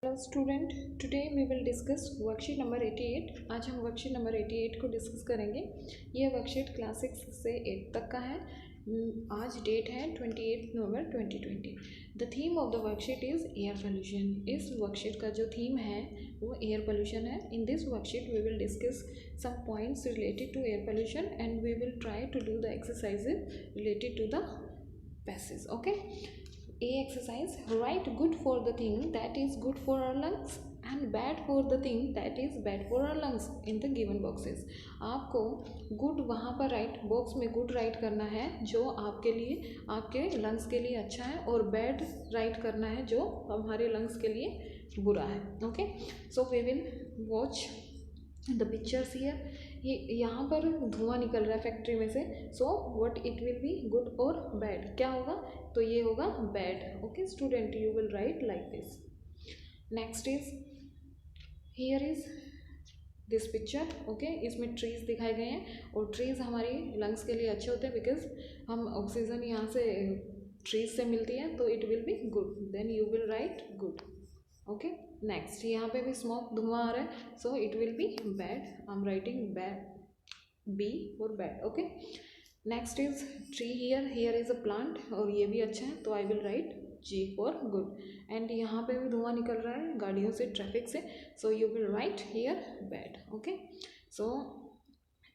Hello student, today we will discuss worksheet number 88। आज हम worksheet number 88 को discuss करेंगे। ये वर्कशीट क्लास 6 से 8 तक का है। आज डेट है 28 नवंबर 2020। The theme of the worksheet is air pollution. इस वर्कशीट का जो थीम है वो एयर पोल्यूशन है। In this worksheet we will discuss some points related to air pollution and we will try to do the exercises related to the passage. Okay, A exercise: write good for the thing that is good for our lungs and bad for the thing that is bad for our lungs in the given boxes। आपको good वहाँ पर right box में good right करना है जो आपके लिए आपके लंग्स के लिए अच्छा है, और bad राइट करना है जो हमारे लंग्स के लिए बुरा है। Okay, so we will watch the pictures here. ये यहाँ पर धुआं निकल रहा है फैक्ट्री में से, so what it will be, good और बैड, क्या होगा? तो ये होगा bad. Okay student, you will right like this. Next is here is this picture. Okay, इसमें ट्रीज दिखाए गए हैं और ट्रीज हमारी लंग्स के लिए अच्छे होते हैं बिकॉज हम ऑक्सीजन यहाँ से ट्रीज से मिलती है, तो it will be good. Then you will write good. Okay, next यहाँ पे भी स्मोक धुआं आ रहा है, so it will be bad. I am writing bad, B और bad. Okay, next is tree here. Here is a plant और ये भी अच्छा है, तो I will write G for good. And यहाँ पे भी धुआं निकल रहा है गाड़ियों से, ट्रैफिक से, so you will write here bad. Okay, so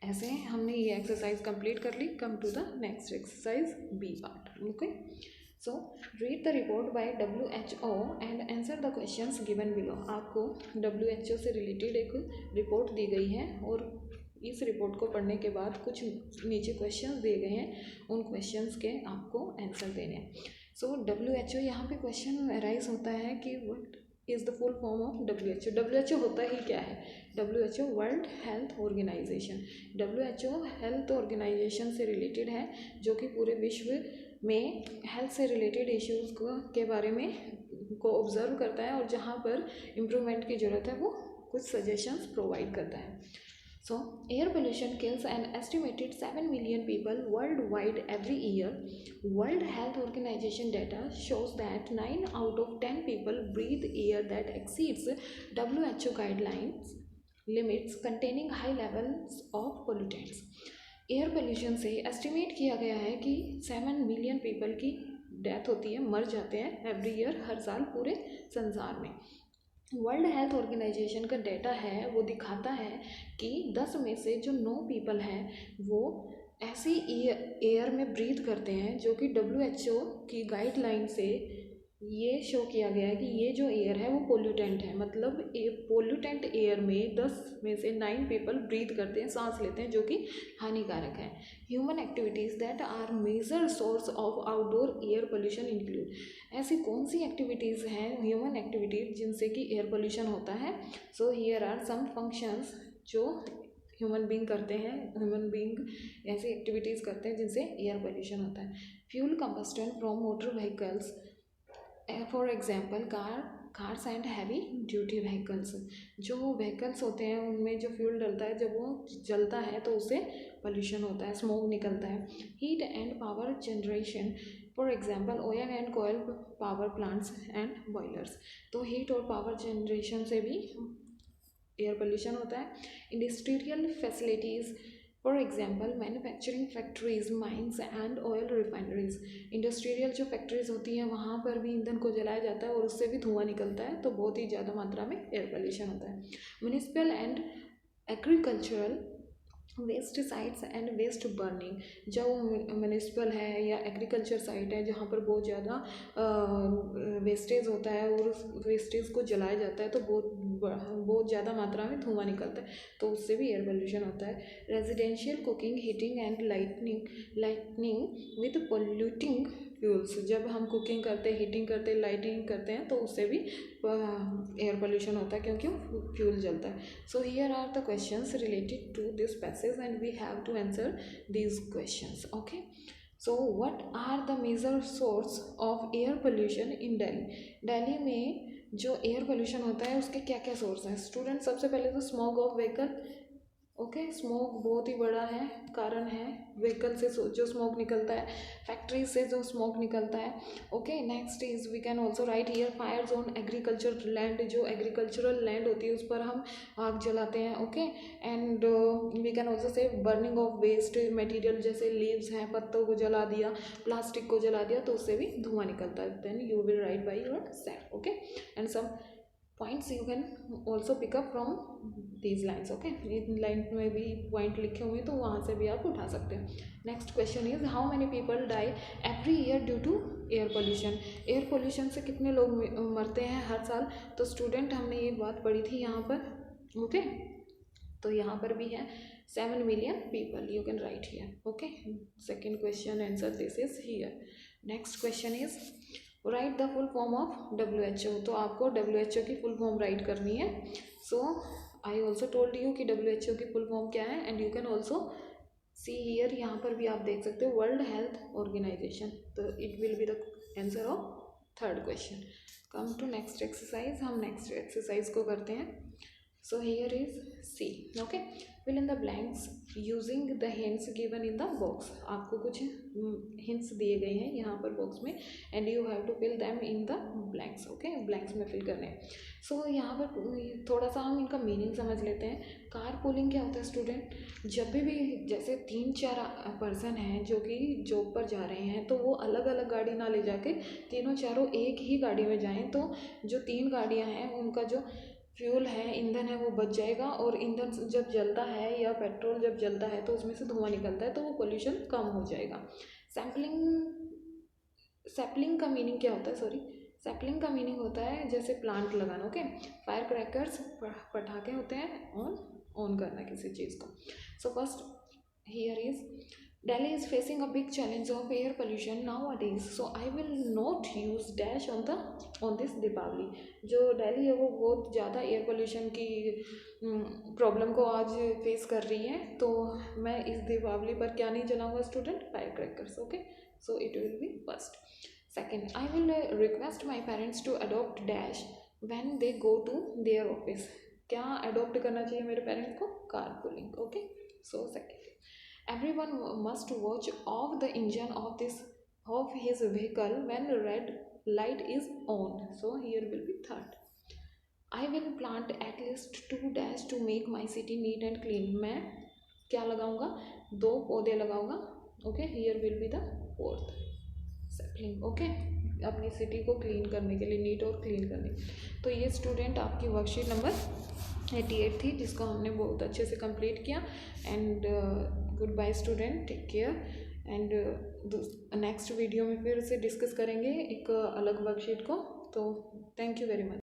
ऐसे हमने ये एक्सरसाइज कंप्लीट कर ली। Come to the next exercise, B part. Okay, so read the report by WHO and answer the questions given below. आपको WHO से related एक report दी गई है और इस रिपोर्ट को पढ़ने के बाद कुछ नीचे क्वेश्चंस दिए गए हैं, उन क्वेश्चंस के आपको आंसर देने हैं। सो WHO, यहाँ पे क्वेश्चन अराइज होता है कि what is the full form of WHO। WHO होता ही क्या है? WHO world health organisation. WHO health organisation से रिलेटेड है जो कि पूरे विश्व में हेल्थ से रिलेटेड इश्यूज़ के बारे में को ऑब्जर्व करता है और जहाँ पर इम्प्रूवमेंट की ज़रूरत है वो कुछ सजेशंस प्रोवाइड करता है। सो air pollution kills an estimated 7 million people worldwide every year. World Health Organization data shows that 9 out of 10 people breathe air that exceeds WHO guidelines limits containing high levels of pollutants. Air pollution से estimate किया गया है कि 7 million people की death होती है, मर जाते हैं एवरी ईयर, हर साल पूरे संसार में। वर्ल्ड हेल्थ ऑर्गेनाइजेशन का डेटा है वो दिखाता है कि 10 में से जो 9 पीपल हैं वो ऐसी एयर में ब्रीथ करते हैं जो कि WHO की गाइडलाइन से ये शो किया गया है कि ये जो एयर है वो पोल्यूटेंट है। मतलब पोल्यूटेंट एयर में 10 में से 9 पीपल ब्रीथ करते हैं, सांस लेते हैं, जो कि हानिकारक है। Human activities that are major source of outdoor air pollution include. ऐसी कौन सी एक्टिविटीज़ हैं, ह्यूमन एक्टिविटीज़, जिनसे कि एयर पोल्यूशन होता है? So here are some functions जो ह्यूमन बींग करते हैं। ह्यूमन बींग ऐसी एक्टिविटीज़ करते हैं जिनसे एयर पोल्यूशन होता है। Fuel combustion from motor vehicles, for example cars and heavy duty vehicles. जो व्हीकल्स होते हैं उनमें जो फ्यूल डलता है, जब वो जलता है तो उससे पोल्यूशन होता है, स्मोक निकलता है। Heat and power generation, for example oil and coal power plants and boilers. तो हीट और पावर जनरेशन से भी एयर पोल्यूशन होता है। Industrial facilities, for example manufacturing factories, mines and oil refineries. Industrial जो फैक्ट्रीज होती हैं वहाँ पर भी ईंधन को जलाया जाता है और उससे भी धुआं निकलता है, तो बहुत ही ज़्यादा मात्रा में एयर पोल्यूशन होता है। Municipal and agricultural waste sites and waste burning. जो म्यूनिसिपल है या एग्रीकल्चर साइट है जहाँ पर बहुत ज़्यादा वेस्टेज होता है और उस वेस्टेज को जलाया जाता है, तो बहुत ज़्यादा मात्रा में धुआं निकलता है, तो उससे भी एयर पोल्यूशन होता है। Residential cooking, heating and lightning with polluting fuels. जब हम कुकिंग करते, हीटिंग करते, लाइटिंग करते हैं तो उससे भी एयर पोल्यूशन होता है क्योंकि फ्यूल जलता है। So here are the questions related to this passage and we have to answer these questions. Okay, so what are the major source of air pollution in Delhi? Delhi में जो air pollution होता है उसके क्या क्या source हैं? Student, सबसे पहले तो smog of vehicle okay, smoke बहुत ही बड़ा है कारण है, व्हीकल से जो स्मोक निकलता है, फैक्ट्री से जो स्मोक निकलता है। Okay, next is we can also write here fires on agriculture land, जो एग्रीकल्चरल लैंड होती है उस पर हम आग जलाते हैं। Okay, and we can also say burning of waste material, जैसे लीव्स हैं, पत्तों को जला दिया, प्लास्टिक को जला दिया तो उससे भी धुआं निकलता है। Then you will write by yourself. Okay, and some points you can also pick up from these lines. Okay, इन लाइन में भी पॉइंट लिखे हुए हैं तो वहाँ से भी आप उठा सकते हैं। Next question is how many people die every year due to air pollution. Air pollution से कितने लोग मरते हैं हर साल? तो स्टूडेंट हमने ये बात पढ़ी थी यहाँ पर। ओके, तो यहाँ पर भी है 7 million people, you can write here. Okay, second question answer this is here. Next question is right the full form of WHO। तो आपको WHO की फुल फॉर्म राइट करनी है। So I also told you कि WHO की full form क्या है, and you can also see here, यहाँ पर भी आप देख सकते हो, वर्ल्ड हेल्थ ऑर्गेनाइजेशन। तो it will be the answer of third question. Come to next exercise, हम नेक्स्ट एक्सरसाइज को करते हैं। So here is C. Okay, fill in the blanks using the hints given in the box। आपको कुछ hints दिए गए हैं यहाँ पर बॉक्स में, and you have to fill them in the blanks। Okay, blanks में फिल करने हैं। सो यहाँ पर थोड़ा सा हम इनका मीनिंग समझ लेते हैं। कार पूलिंग क्या होता है स्टूडेंट? जब भी जैसे 3-4 पर्सन हैं जो कि जॉब पर जा रहे हैं, तो वो अलग अलग गाड़ी ना ले जाके तीनों चारों एक ही गाड़ी में जाएं, तो जो 3 गाड़ियाँ हैं उनका जो फ्यूल है, ईंधन है, वो बच जाएगा, और ईंधन जब जलता है या पेट्रोल जब जलता है तो उसमें से धुआं निकलता है, तो वो पोल्यूशन कम हो जाएगा। सैपलिंग का मीनिंग क्या होता है? सैपलिंग का मीनिंग होता है जैसे प्लांट लगाना। ओके, फायर क्रैकर्स पटाखे होते हैं ऑन करना किसी चीज़ को। So first here is Delhi is facing a big challenge of air pollution nowadays, so I will not use dash on this Deepavali। जो दिल्ली है वो बहुत ज़्यादा एयर पोल्यूशन की प्रॉब्लम को आज फेस कर रही है, तो मैं इस दीपावली पर क्या नहीं जलाऊंगा student? Fire crackers. Okay, so it will be first. Second, I will request my parents to adopt dash when they go to their office. क्या अडोप्ट करना चाहिए मेरे पेरेंट्स को? Car pooling. Okay, so second, everyone must watch off the engine of his vehicle when red light is on। So here will be third, I will plant at least 2 dash to make my city neat and clean। मैं क्या लगाऊंगा? 2 पौधे लगाऊंगा। Okay, here will be the fourth sapling। Okay, अपनी city को clean करने के लिए, नीट और क्लीन करने के लिए। तो ये स्टूडेंट आपकी वर्कशीट नंबर 88 थी, जिसको हमने बहुत अच्छे से कंप्लीट किया। And good bye student, take care. And next video में फिर से डिस्कस करेंगे एक अलग वर्कशीट को। तो थैंक यू वेरी मच।